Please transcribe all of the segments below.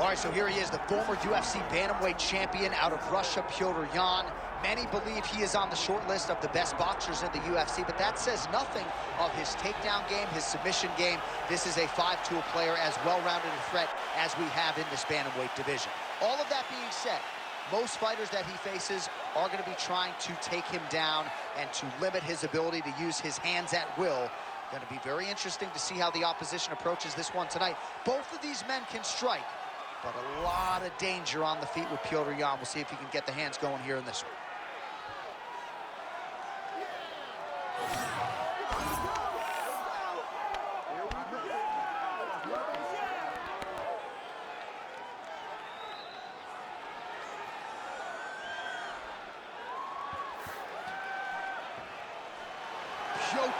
All right, so here he is, the former UFC bantamweight champion out of Russia, Petr. Many believe he is on the short list of the best boxers in the UFC, but that says nothing of his takedown game, his submission game. This is a five-tool player, as well-rounded a threat as we have in this bantamweight division. All of that being said, most fighters that he faces are going to be trying to take him down and to limit his ability to use his hands at will. Going to be very interesting to see how the opposition approaches this one tonight. Both of these men can strike, but a lot of danger on the feet with Petr. We'll see if he can get the hands going here in this one.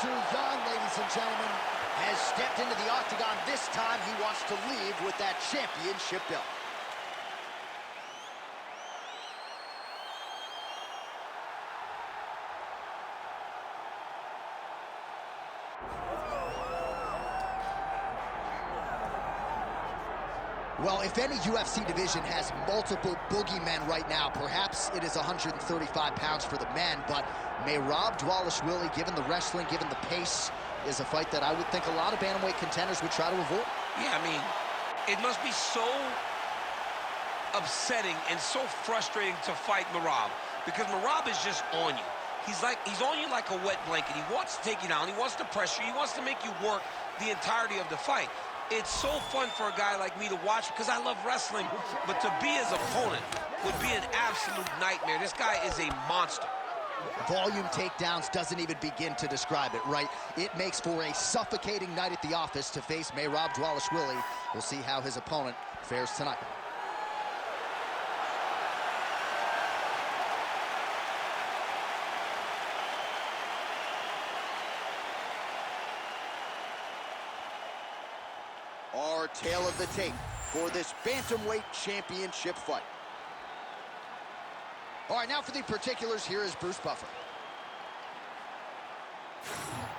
Petr, ladies and gentlemen, has stepped into the octagon. This time he wants to leave with that championship belt. Well, if any UFC division has multiple boogeymen right now, perhaps it is 135 pounds for the men, but Merab Dvalishvili, given the wrestling, given the pace, is a fight that I would think a lot of bantamweight contenders would try to avoid. Yeah, I mean, it must be so upsetting and so frustrating to fight Merab, because Merab is just on you. He's on you like a wet blanket. He wants to take you down. He wants to pressure you. He wants to make you work the entirety of the fight. It's so fun for a guy like me to watch because I love wrestling, but to be his opponent would be an absolute nightmare. This guy is a monster. Volume takedowns doesn't even begin to describe it, right? It makes for a suffocating night at the office to face Merab Dvalishvili. We'll see how his opponent fares tonight. Our tale of the tape for this bantamweight championship fight. All right, now for the particulars, here is Bruce Buffer.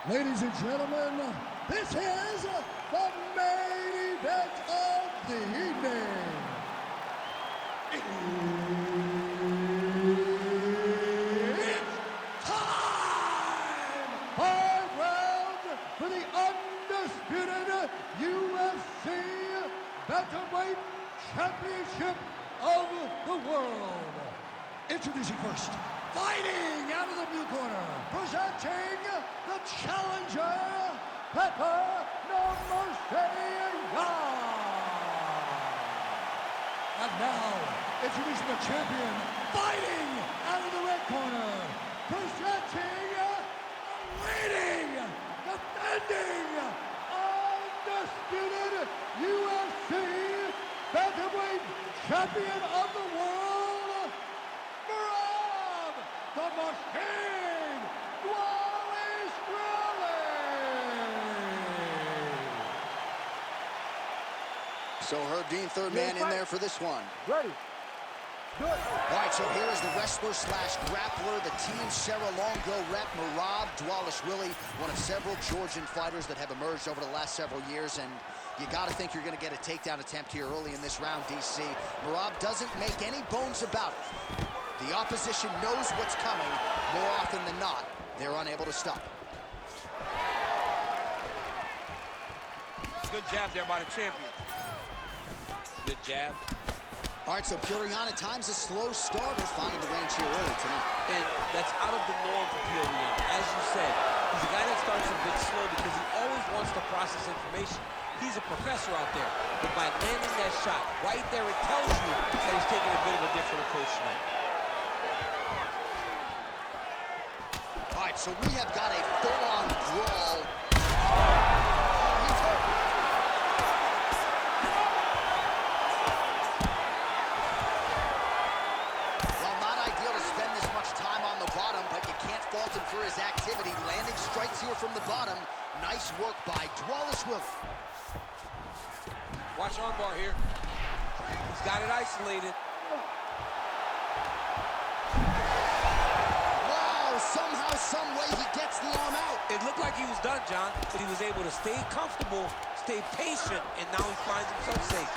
Ladies and gentlemen, this is the main event of the evening. It's time! 5 rounds for the undisputed UFC Bantamweight Championship of the world. Introducing first, fighting out of the blue corner, presenting the challenger, Petr. And now, introducing the champion, fighting out of the red corner, presenting the reigning, defending, undisputed UFC Bantamweight Champion of the world, Merab, the Machine, Dvalishvili. So Dean, third man in there for this one. Ready. Good. All right, so here is the wrestler slash grappler, the Team Serra Longo rep, Merab Dvalishvili, one of several Georgian fighters that have emerged over the last several years, and you got to think you're going to get a takedown attempt here early in this round, DC. Merab doesn't make any bones about it. The opposition knows what's coming. More often than not, they're unable to stop. Good jab there by the champion. Good jab. All right, so Petr at times a slow starter, finding the range here early tonight. And that's out of the norm for Petr. As you said, he's a guy that starts a bit slow because he always wants to process information. He's a professor out there. But by landing that shot right there, it tells you that he's taking a bit of a different approach tonight. All right, so we have got a full-on brawl. For his activity, landing strikes here from the bottom. Nice work by Dvalishvili. Watch armbar here. He's got it isolated. Wow, somehow, some way he gets the arm out. It looked like he was done, John, but he was able to stay comfortable, stay patient, and now he finds himself safe.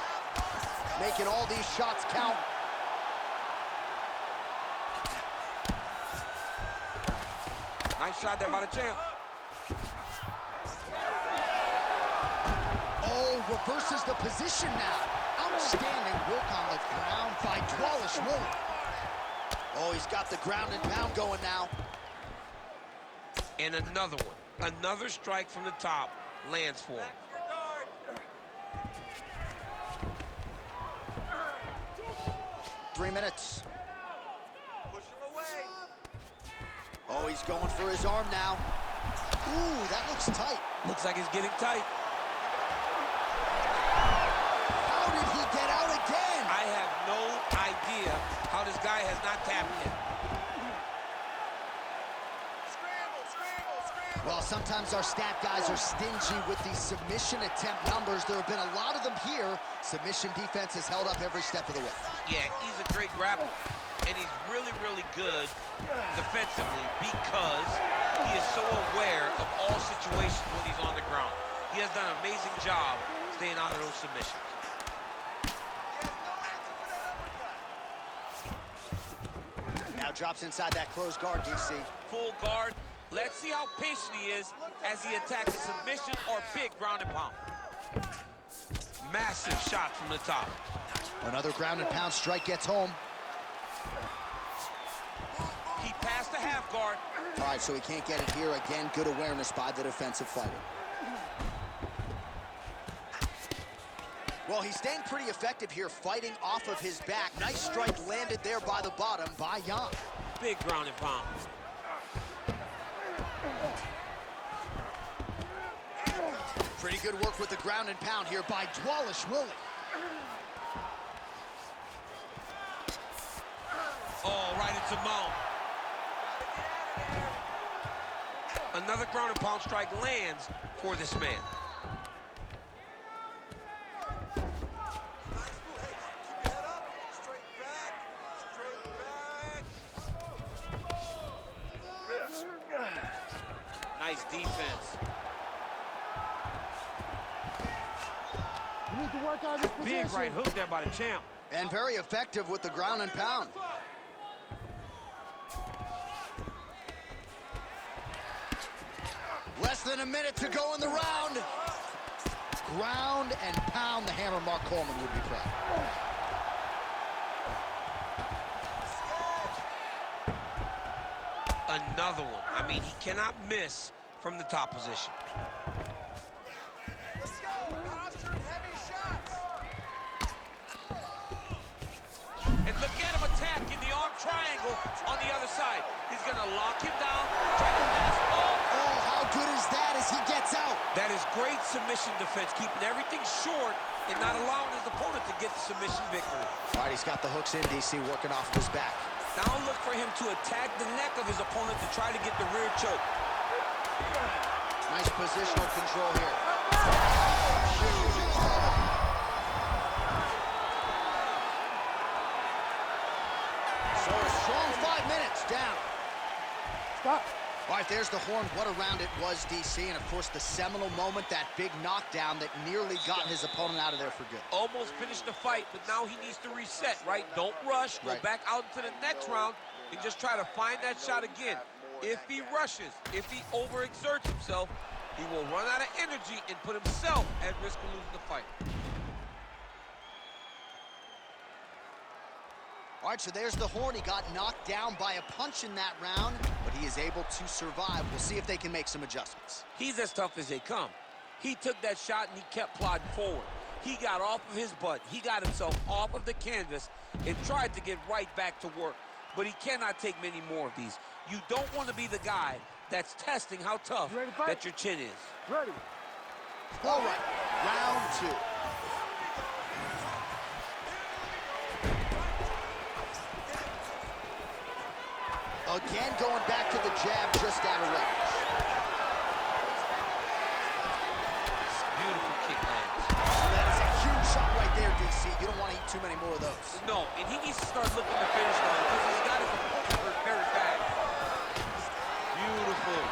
making all these shots count. Nice shot there by the champ. Oh, reverses the position now. Outstanding work on the ground by Dvalishvili. Oh, he's got the ground and pound going now. And another one. Another strike from the top lands for him. 3 minutes. Oh, he's going for his arm now. Ooh, that looks tight. Looks like it's getting tight. How did he get out again? I have no idea how this guy has not tapped yet. Well, sometimes our stat guys are stingy with these submission attempt numbers. There have been a lot of them here. Submission defense has held up every step of the way. Yeah, he's a great grappler. And he's really, really good defensively because he is so aware of all situations when he's on the ground. He has done an amazing job staying out of those submissions. Now drops inside that closed guard, DC. Full guard. Let's see how patient he is as he attacks a submission or big ground and pound. Massive shot from the top. Another ground and pound strike gets home. He passed the half guard. All right, so he can't get it here. Again, good awareness by the defensive fighter. Well, he's staying pretty effective here, fighting off of his back. Nice strike landed there by the bottom by Yan. Big ground and pound. Pretty good work with the ground and pound here by Dvalishvili. Oh, right into mount. Another ground and pound strike lands for this man. Nice defense. You need to work on this position. Big right hook there by the champ. And very effective with the ground and pound. Less than a minute to go in the round. Ground and pound. The hammer Mark Coleman would be proud. Another one. I mean, he cannot miss from the top position. And look at him attacking the arm triangle on the other side. He's going to lock him down, try to pass. Oh, how good is that as he gets out? That is great submission defense, keeping everything short and not allowing his opponent to get the submission victory. All right, he's got the hooks in, DC, working off of his back. Now look for him to attack the neck of his opponent to try to get the rear choke. Nice positional control here. So a strong 5 minutes down. Stop. All right, there's the horn. What a round it was, DC. And, of course, the seminal moment, that big knockdown that nearly got his opponent out of there for good. Almost finished the fight, but now he needs to reset, right? Don't rush. Go back out into the next round and just try to find that shot again. If he rushes, if he overexerts himself, he will run out of energy and put himself at risk of losing the fight. All right, so there's the horn. He got knocked down by a punch in that round, but he is able to survive. We'll see if they can make some adjustments. He's as tough as they come. He took that shot and he kept plodding forward. He got off of his butt. He got himself off of the canvas and tried to get right back to work. But he cannot take many more of these. You don't want to be the guy that's testing how tough that your chin is. Ready. All right, round two. Again, going back to the jab just out of range. Beautiful kick lands. That is a huge shot right there, DC. You don't want to eat too many more of those. No, and he needs to start looking to finish line because he's got his opponent hurt very bad. Beautiful.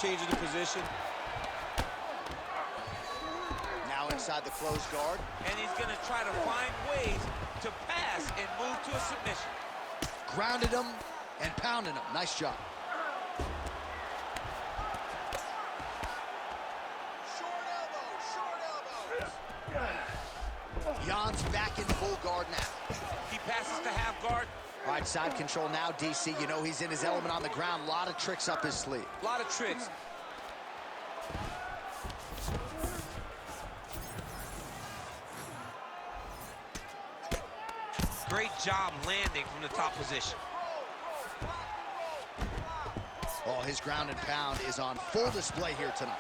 Changing the position. inside the closed guard. And he's going to try to find ways to pass and move to a submission. Grounded him and pounded him. Nice job. Jan's back in full guard now. He passes to half guard. All right, side control now, DC. You know he's in his element on the ground. A lot of tricks up his sleeve. A lot of tricks. Great job landing from the top position. Oh, his ground and pound is on full display here tonight.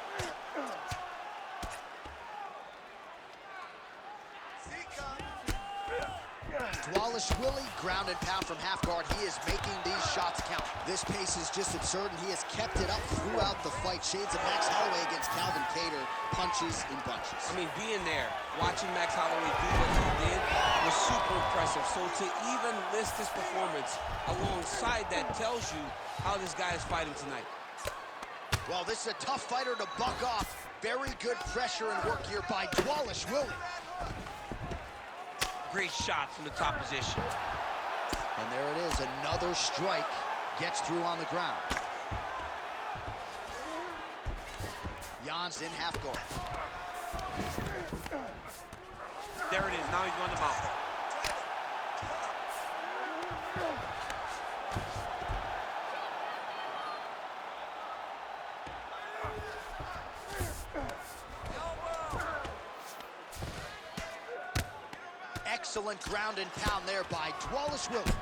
Dvalishvili, ground and pound from half guard. He is making these shots count. This pace is just absurd, and he has kept it up throughout the fight. Shades of Max Holloway against Calvin Kattar, punches in bunches. I mean, being there, watching Max Holloway do what he did was super impressive. So to even list this performance alongside that tells you how this guy is fighting tonight. Well, this is a tough fighter to buck off. Very good pressure and work here by Dvalishvili. Great shot from the top position. And there it is, another strike. Gets through on the ground. Jan's in half guard. There it is, now he's going to mount. Excellent ground and pound there by Dvalishvili.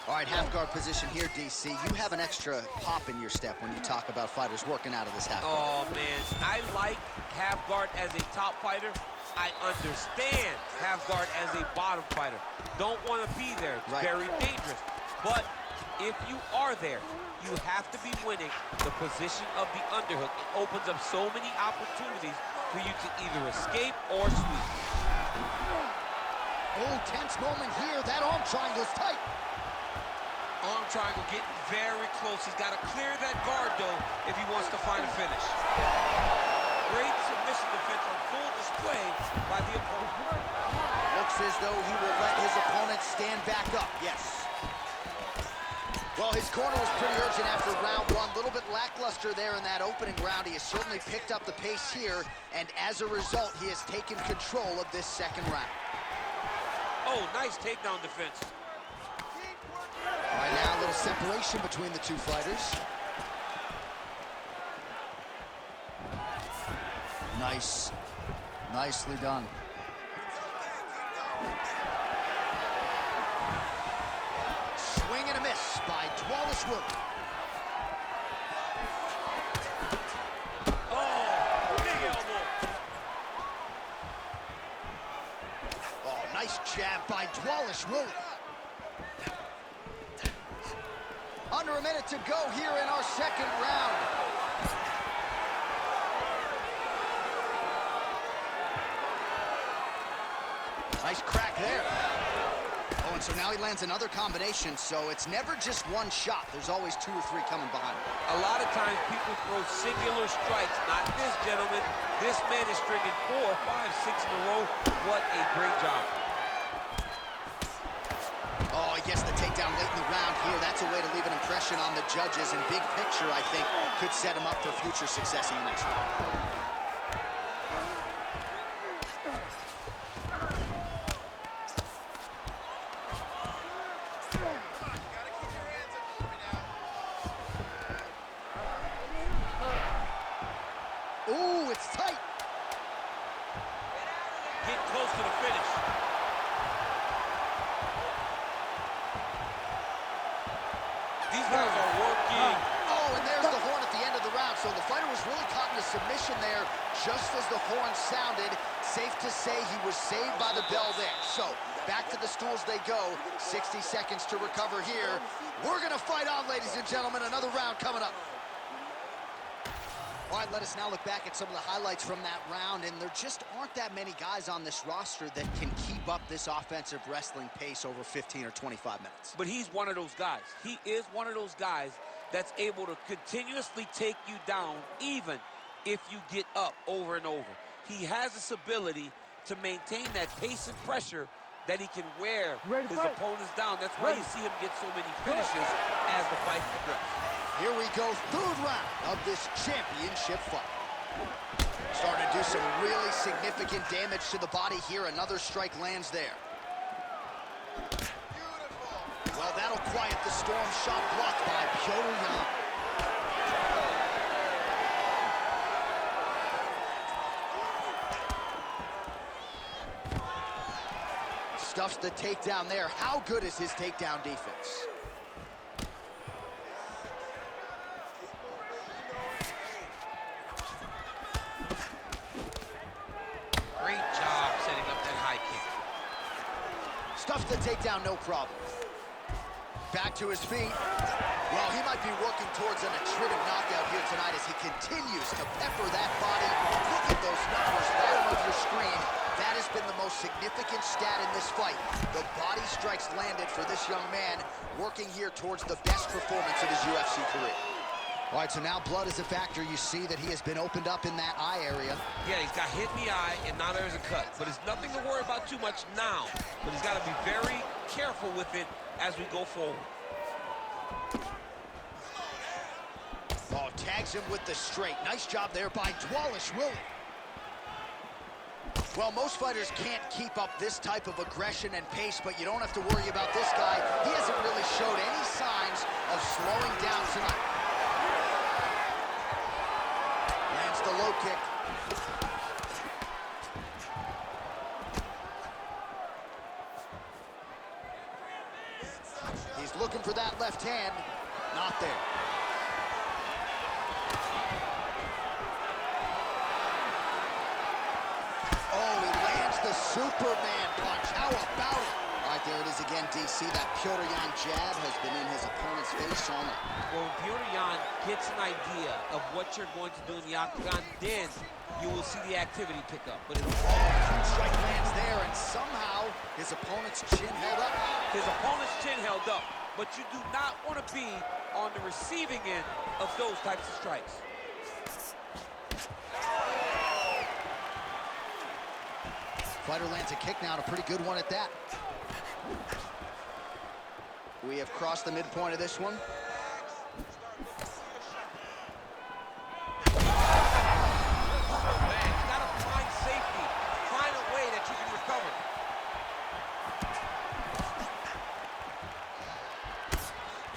All right, half guard position here, DC. You have an extra pop in your step when you talk about fighters working out of this half guard. Oh, man. I like half guard as a top fighter. I understand half guard as a bottom fighter. Don't want to be there. It's very dangerous. But if you are there, you have to be winning the position of the underhook. It opens up so many opportunities for you to either escape or sweep. Oh, tense moment here. That arm triangle's tight. Arm triangle getting very close. He's got to clear that guard, though, if he wants to find a finish. Great submission defense on full display by the opponent. Looks as though he will let his opponent stand back up. Yes. Well, his corner was pretty urgent after round one. A little bit lackluster there in that opening round. He has certainly picked up the pace here, and as a result, he has taken control of this second round. Oh, nice takedown defense. All right, now a little separation between the two fighters. Nice. Nicely done. Swing and a miss by Dvalishvili. Oh, big elbow. Oh, nice jab by Dvalishvili. Under a minute to go here in our second round. Nice crack there. Oh, and so now he lands another combination, so it's never just one shot. There's always two or three coming behind him. A lot of times people throw singular strikes. Not this gentleman. This man is stringing 4, 5, 6 in a row. What a great job. Oh, he gets the takedown late in the round here. That's a way to leave an impression on the judges, and big picture, I think, could set him up for future success in the next round. Ooh, it's tight. Getting close to the finish. These guys are working. Oh, and there's the horn at the end of the round. So the fighter was really caught in a submission there just as the horn sounded. Safe to say he was saved by the bell there. So back to the stools they go. 60 seconds to recover here. We're going to fight on, ladies and gentlemen. Another round coming up. All right, let us now look back at some of the highlights from that round, and there just aren't that many guys on this roster that can keep up this offensive wrestling pace over 15 or 25 minutes. But he's one of those guys. He is one of those guys that's able to continuously take you down even if you get up over and over. He has this ability to maintain that pace and pressure that he can wear his opponents down. That's why you see him get so many finishes as the fight progresses. Here we go, third round of this championship fight. Starting to do some really significant damage to the body here. Another strike lands there. Well, that'll quiet the storm. Shot blocked by Petr Yan. Stuffs the takedown there. How good is his takedown defense? Great job setting up that high kick. Stuffs the takedown, no problem. Back to his feet. Well, he might be working towards an atrocious knockout here tonight as he continues to pepper that body. Look at those numbers, bottom of your screen. That has been the most significant stat in this fight. The body strikes landed for this young man, working here towards the best performance of his UFC career. All right, so now blood is a factor. You see that he has been opened up in that eye area. Yeah, he's got hit in the eye, and now there's a cut. But it's nothing to worry about too much now. But he's got to be very careful with it as we go forward. Oh, tags him with the straight. Nice job there by Dvalishvili. Well, most fighters can't keep up this type of aggression and pace, but you don't have to worry about this guy. He hasn't really showed any signs of slowing down tonight. Lands the low kick. He's looking for that left hand. Not there. Oh, he lands the Superman punch. How about it? All right, there it is again, DC. That Petr Yan jab has been in his opponent's face all night. Well, when Petr Yan gets an idea of what you're going to do in the octagon, then you will see the activity pick up. But huge strike lands there, and somehow his opponent's chin held up. His opponent's chin held up, but you do not want to be on the receiving end of those types of strikes. Fighter lands a kick now, and a pretty good one at that. We have crossed the midpoint of this one. Man, you gotta find safety. Find a way that you can recover.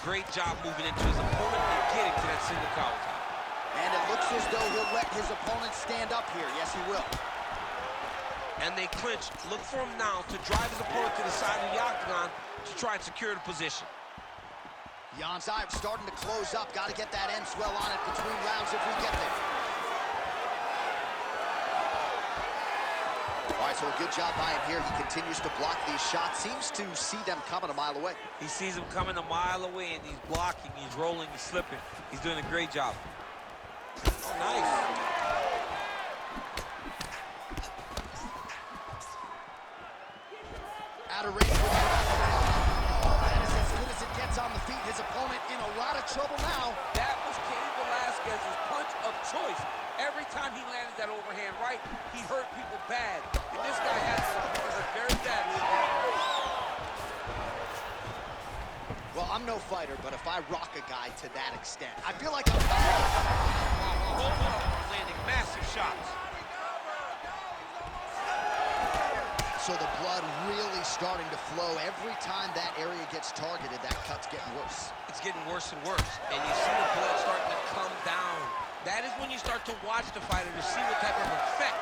Great job moving into his opponent and getting to that single collar top. And it looks as though he'll let his opponent stand up here. Yes, he will. And they clinch. Look for him now to drive his opponent to the side of the octagon to try and secure the position. Yan's eye starting to close up. Got to get that end swell on it between rounds if we get there. All right, so a good job by him here. He continues to block these shots. Seems to see them coming a mile away. He sees them coming a mile away, and he's blocking, he's rolling, he's slipping. He's doing a great job. Oh, nice. Out of range with that is as good as it gets on the feet. His opponent in a lot of trouble now. That was Cain Velasquez's punch of choice. Every time he landed that overhand right, he hurt people bad. And this guy has hurt very badly. Well, I'm no fighter, but if I rock a guy to that extent, I feel like I'm landing massive shots. So the blood really starting to flow. Every time that area gets targeted, that cut's getting worse. It's getting worse and worse. And you see the blood starting to come down. That is when you start to watch the fighter to see what type of effect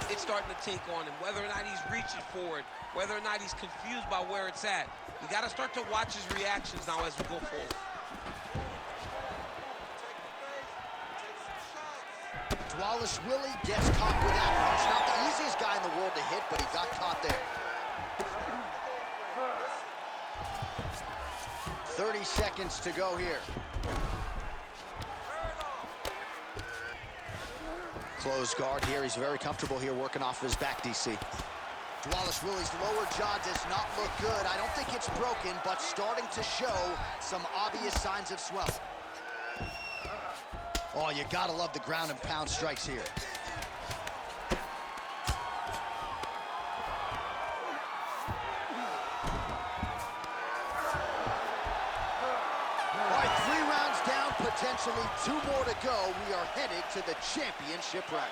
it's starting to take on him, whether or not he's reaching for it, whether or not he's confused by where it's at. You got to start to watch his reactions now as we go forward. Dvalishvili gets caught with that punch. Not the easiest guy in the world to hit, but he got caught there. 30 seconds to go here. Closed guard here. He's very comfortable here working off of his back, DC. Dvalishvili's lower jaw does not look good. I don't think it's broken, but starting to show some obvious signs of swelling. Oh, you gotta love the ground and pound strikes here. All right, 3 rounds down, potentially 2 more to go. We are headed to the championship round.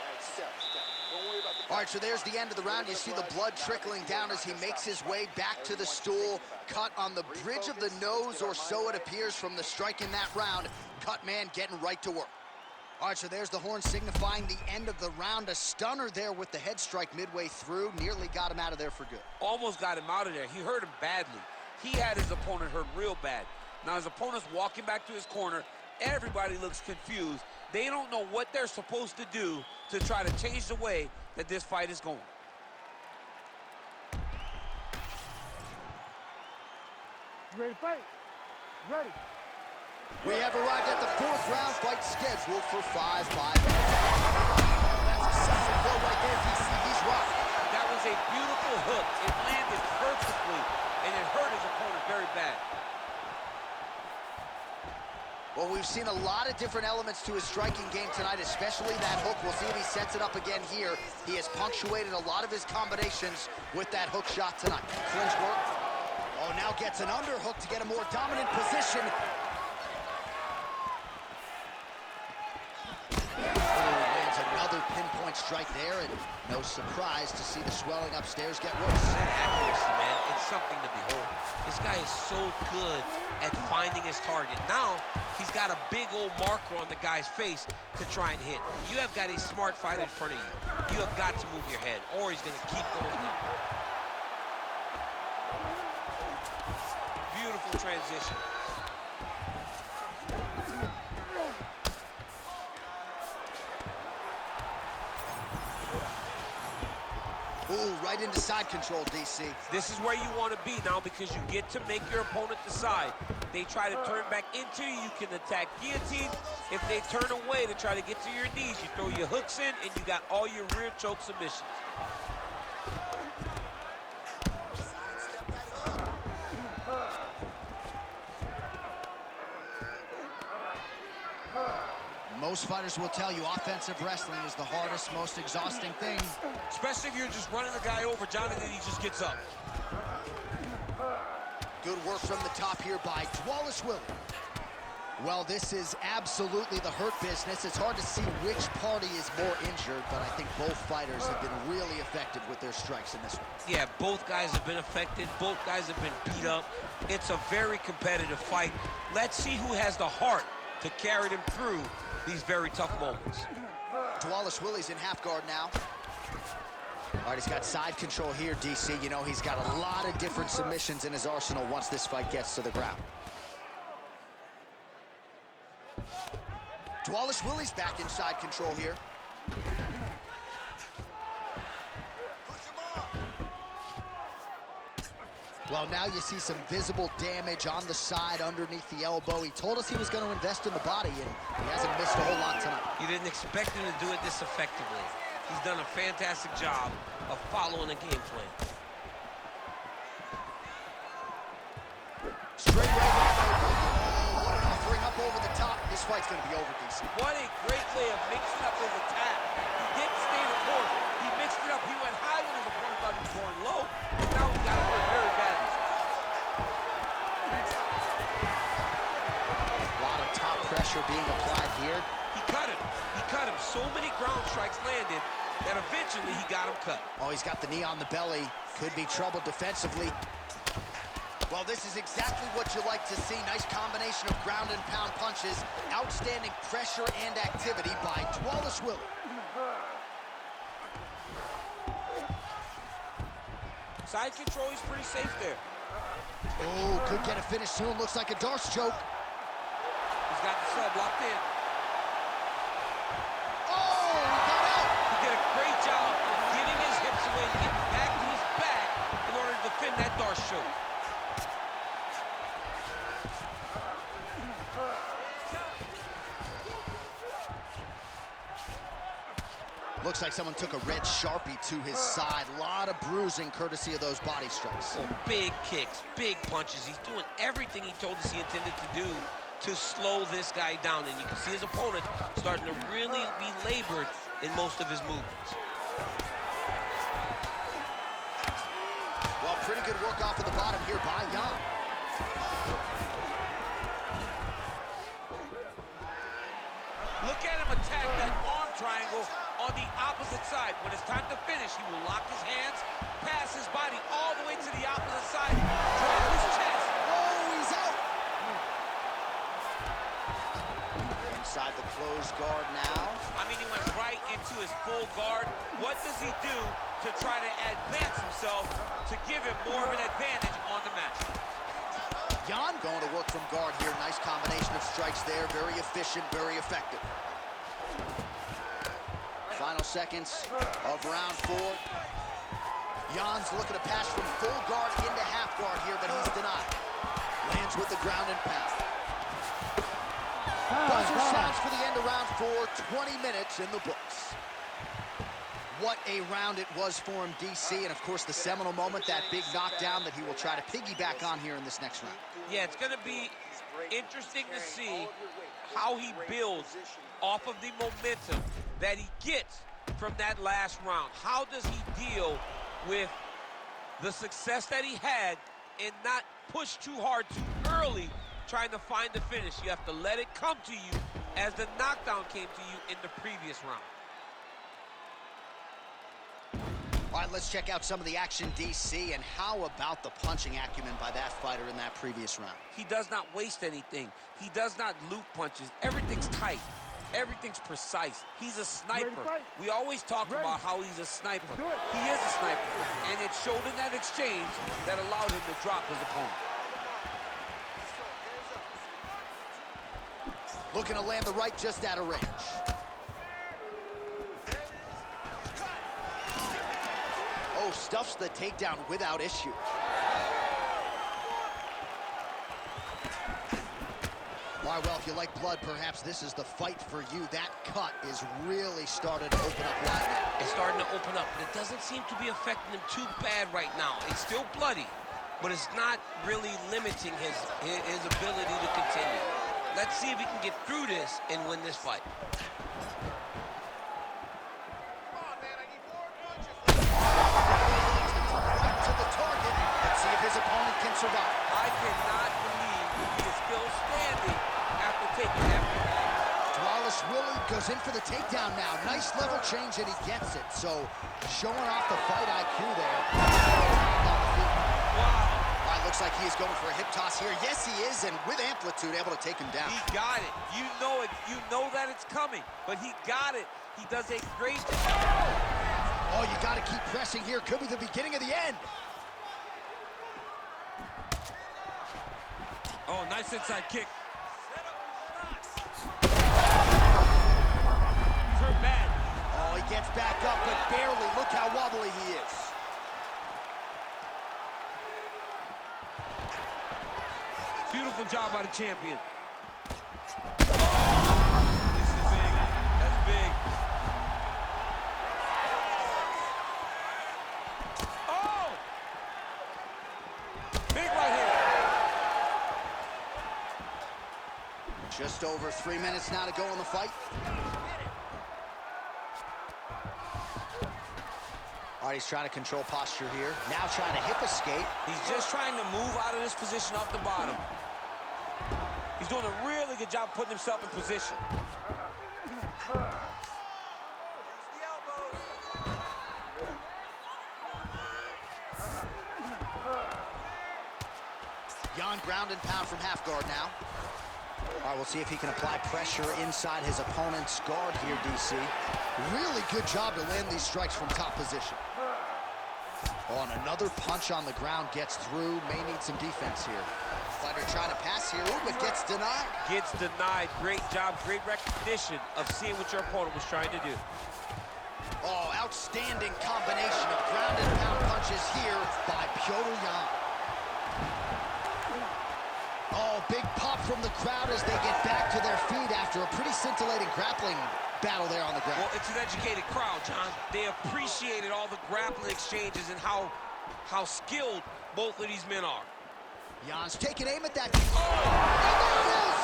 All right, so there's the end of the round. You see the blood trickling down as he makes his way back to the stool. Cut on the bridge of the nose, or so it appears from the strike in that round. Cut man getting right to work. All right, so there's the horn signifying the end of the round. A stunner there with the head strike midway through. Nearly got him out of there for good. Almost got him out of there. He hurt him badly. He had his opponent hurt real bad. Now his opponent's walking back to his corner. Everybody looks confused. They don't know what they're supposed to do to try to change the way that this fight is going. You ready to fight? Ready. We have arrived at the 4th round fight scheduled for 5 minutes. That's a solid blow right there, DC. He's rocked. That was a beautiful hook. It landed perfectly, and it hurt his opponent very bad. Well, we've seen a lot of different elements to his striking game tonight, especially that hook. We'll see if he sets it up again here. He has punctuated a lot of his combinations with that hook shot tonight. Clinch work. Oh, now gets an underhook to get a more dominant position. Lands another pinpoint strike there, and no surprise to see the swelling upstairs get worse. That accuracy, man, it's something to behold. This guy is so good at finding his target. Now, he's got a big old marker on the guy's face to try and hit. You have got a smart fighter in front of you. You have got to move your head, or he's going to keep going down. Beautiful transition. Ooh, right into side control, DC. This is where you want to be now, because you get to make your opponent decide. They try to turn back into you, you can attack guillotine. If they turn away to try to get to your knees, you throw your hooks in, and you got all your rear choke submissions. Most fighters will tell you offensive wrestling is the hardest, most exhausting thing. Especially if you're just running the guy over, Johnny, and he just gets up. Good work from the top here by Dvalishvili. Well, this is absolutely the hurt business. It's hard to see which party is more injured, but I think both fighters have been really effective with their strikes in this one. Yeah, both guys have been affected. Both guys have been beat up. It's a very competitive fight. Let's see who has the heart to carry them through these very tough moments. Dvalishvili's in half guard now. All right, he's got side control here, DC. You know, he's got a lot of different submissions in his arsenal once this fight gets to the ground. Dvalishvili's back in side control here. Well, now you see some visible damage on the side underneath the elbow. He told us he was going to invest in the body, and he hasn't missed a whole lot tonight. You didn't expect him to do it this effectively. He's done a fantastic job of following a game plan. Straight right hand, offering up over the top. This fight's going to be over, DC. What a great way of mixing up his attack. He didn't stay the course. He mixed it up. He went high when his opponent thought he was going low, and now he got hurt very badly. A lot of top pressure being applied here. He cut him. He cut him. So many ground strikes landed that eventually he got him cut. Oh, he's got the knee on the belly. Could be trouble defensively. Well, this is exactly what you like to see. Nice combination of ground and pound punches. Outstanding pressure and activity by Dvalishvili. Side control, he's pretty safe there. Oh, could get a finish soon. Looks like a Darce choke. He's got the sub locked in. Oh, he got out. He did a great job of getting his hips away, getting back to his back in order to defend that Darce choke. Looks like someone took a red Sharpie to his side. A lot of bruising courtesy of those body strikes. Oh, big kicks, big punches. He's doing everything he told us he intended to do to slow this guy down. And you can see his opponent starting to really be labored in most of his movements. Well, pretty good work off of the bottom here by Jan. Look at him attack that arm triangle on the opposite side. When it's time to finish, he will lock his hands, pass his body all the way to the opposite side, drop his chest. Oh, he's out. Inside the closed guard now. I mean, he went right into his full guard. What does he do to try to advance himself to give him more of an advantage on the mat? Jan going to work from guard here. Nice combination of strikes there. Very efficient, very effective. Final seconds of round 4. Jan's looking to pass from full guard into half guard here, but he's denied. Lands with the ground and pound. Buzzer sounds for the end of round 4. 20 minutes in the books. What a round it was for him, DC, and of course the seminal moment, that big knockdown that he will try to piggyback on here in this next round. Yeah, it's going to be interesting to see how he builds off of the momentum that he gets from that last round. How does he deal with the success that he had and not push too hard too early trying to find the finish? You have to let it come to you as the knockdown came to you in the previous round. All right, let's check out some of the action, DC, and how about the punching acumen by that fighter in that previous round? He does not waste anything. He does not loop punches. Everything's tight. Everything's precise. He's a sniper. We always talk about how he's a sniper. He is a sniper, and it showed in that exchange that allowed him to drop his opponent. Looking to land the right just out of range. Oh, stuffs the takedown without issue. All right, well, if you like blood, perhaps this is the fight for you. That cut is really starting to open up wide now. It's starting to open up, but it doesn't seem to be affecting him too bad right now. It's still bloody, but it's not really limiting his ability to continue. Let's see if he can get through this and win this fight. His opponent can survive. I cannot believe he is still standing after taking that. Dvalishvili goes in for the takedown now. Nice level change, and he gets it. So, showing off the fight IQ there. Wow. All right, looks like he's going for a hip toss here. Yes, he is, and with amplitude, able to take him down. He got it. You know it. You know that it's coming, but he got it. He does a great job. Oh, you got to keep pressing here. Could be the beginning of the end. Oh, nice inside kick. Too bad. Oh, he gets back up, but barely. Look how wobbly he is. Beautiful job by the champion. Oh, this is big. That's big. Oh! Big right here. Just over 3 minutes now to go in the fight. All right, he's trying to control posture here. Now trying to hip escape. He's just trying to move out of this position off the bottom. He's doing a really good job putting himself in position. Jan ground and pound from half guard now. All right, we'll see if he can apply pressure inside his opponent's guard here, DC. Really good job to land these strikes from top position. Oh, and another punch on the ground gets through. May need some defense here. Fighter trying to pass here, ooh, but gets denied. Gets denied. Great job, great recognition of seeing what your opponent was trying to do. Oh, outstanding combination of ground and pound punches here by Petr Yan. Oh, big pop from the crowd as they get back to their feet after a pretty scintillating grappling battle there on the ground. Well, it's an educated crowd, John. They appreciated all the grappling exchanges and how skilled both of these men are. Jan's taking aim at that. Oh, and there it is!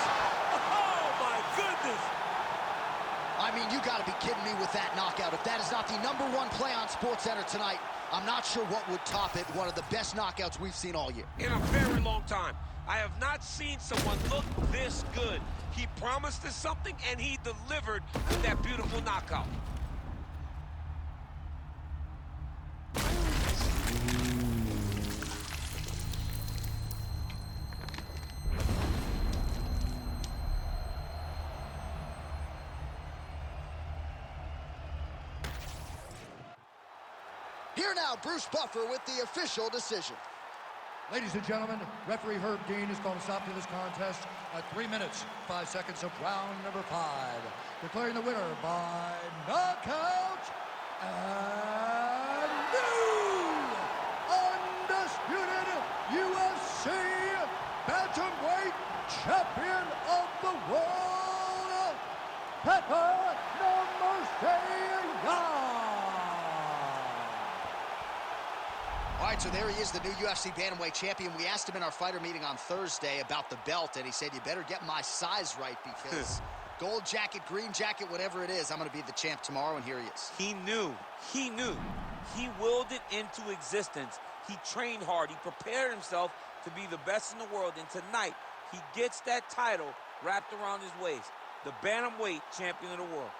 I mean, you got to be kidding me with that knockout. If that is not the #1 play on SportsCenter tonight, I'm not sure what would top it. One of the best knockouts we've seen all year. In a very long time. I have not seen someone look this good. He promised us something, and he delivered with that beautiful knockout. Here now, Bruce Buffer with the official decision. Ladies and gentlemen, referee Herb Dean is going to stop to this contest at 3 minutes, 5 seconds of round number 5. Declaring the winner by knockout and new undisputed UFC bantamweight champion of the world, Petr All right, so there he is, the new UFC bantamweight champion. We asked him in our fighter meeting on Thursday about the belt, and he said, you better get my size right because gold jacket, green jacket, whatever it is, I'm going to be the champ tomorrow, and here he is. He knew. He willed it into existence. He trained hard. He prepared himself to be the best in the world, and tonight he gets that title wrapped around his waist, the bantamweight champion of the world.